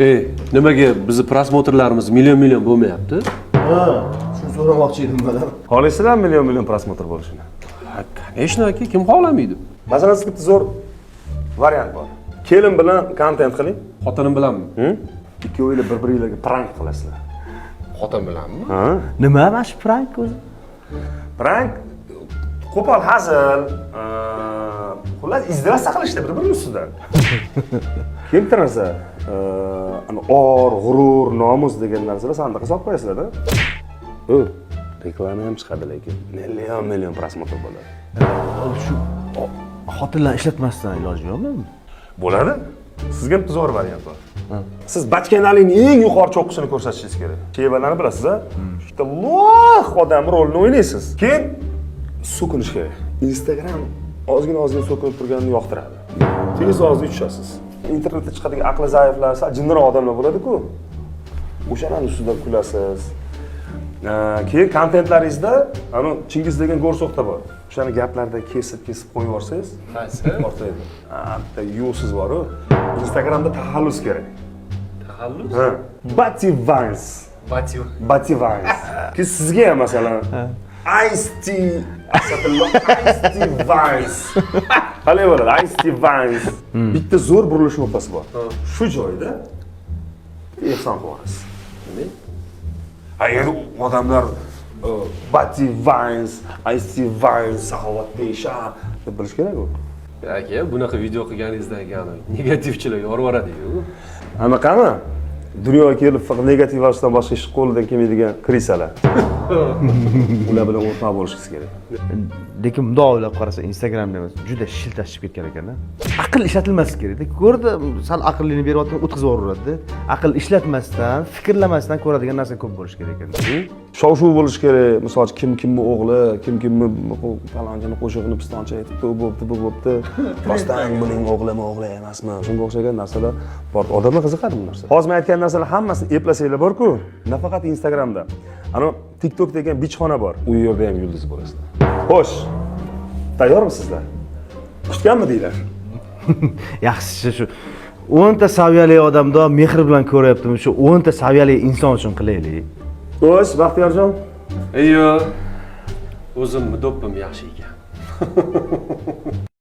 Nimaga bizni prosmotrlarimiz million bo'lmayapti? Ha, shuni so'ramoqchi edim man. Xohlaysizlar million prosmotr bo'lishini? Конечно, aka, kim xohlamaydi? Masalan, sizga bitta zo'r variant bor. Kelin bilan kontent qiling. Xotinim bilanmi? Ikkovinglar bir-biringlarga prank qilasizlar. Xotin bilanmi? Ha? Nima mana shu prank o'zi? Prank qo'pol hazil, xullas izdirosa qilishdi bir-birini ustidan. Keyin bitta narsa, g'urur, nomus degan narsalar sandiqqa solib qo'yasizlar-da. Reklama ham chiqadi lekin million prosmotr bo'ladi. Shu xotinlar ishlatmasdan iloji yo'qmi? Bo'ladi. Sizga bitta zo'r variant bor. Siz bachkanalikning eng yuqori cho'qqisini ko'rsatishingiz kerak. Chevalarni bilasiz-a? Ikkita loh odam rolini o'ynaysiz. Keyin so'kinish kerak. Instagram ozgina so'kinib turganini yoqtiradi. Tez ozgina tushasiz. Internetda chiqadigan aqli zaiflar, jinniroq odamlar bo'ladi-ku. O'shalarning ustida kulasiz. Keyin kontentlaringizda Chingiz degan go'rsoqda bor. O'shani gaplarda kesib qo'yib yorsangiz, Qaysi? ortlaydi. Bitta yo'siz bor-ku. Instagramda taxallus kerak. Taxallus? Ha. Bati Vines. Bati Vines. Ki sizga ham masalan Ice-T Vines. Qalay bo'ladi? Ice-T Vines. Bitta zo'r burilish nuqtasi bor. Shu joyda ehson qilasiz. Agar odamlar Bati Vines, Ice-T Vines, saxovatpesha deb bilish kerak-ku. Aka, bunaqa video qilganingizdan keyin negativchilar yorvoradi-ku. Anaqami? Dunyoga kelib faqat negativ ashdan boshqa ish qo'lidan kelmaydigan krisalar. Ular bilan o'rtoq bo'lishingiz kerak. Lekin bundoq o'ylab qarasa, Instagramda juda shiltashib ketgan ekan-da. Aql ishlatilmasi kerak-da. Ko'rdi, sal aqlini beryapti, o'tkazib yuboradi. Aql ishlatmasdan, fikrlamasdan ko'radigan narsa ko'p bo'lish kerak ekan. Shov-shuv bo'lish kerak. Masalan, kimni o'g'li, kimni falonchini qo'shig'ini pistoncha aytibdi, bu bo'pti. Rostdan buning o'g'li emasmi? Shunga o'xshagan narsalar bor. Odamlar qiziqadi bu narsa. Hozir men aytgan narsalar hammasini eplasanglar bor-ku, nafaqat Instagramda. TikTok degan bichxona bor. U yerda ham yulduz bo'lasizlar. Xo'sh. Tayyormisizlar? Kutganmi deylar? Yaxshisi shu 10 ta saviyali odamda mehr bilan ko'ryaptimi? Shu 10 ta saviyali inson uchun qilaylik. Xo'sh, Baxtiyorjon. O'zimni do'ppim yaxshi ekan.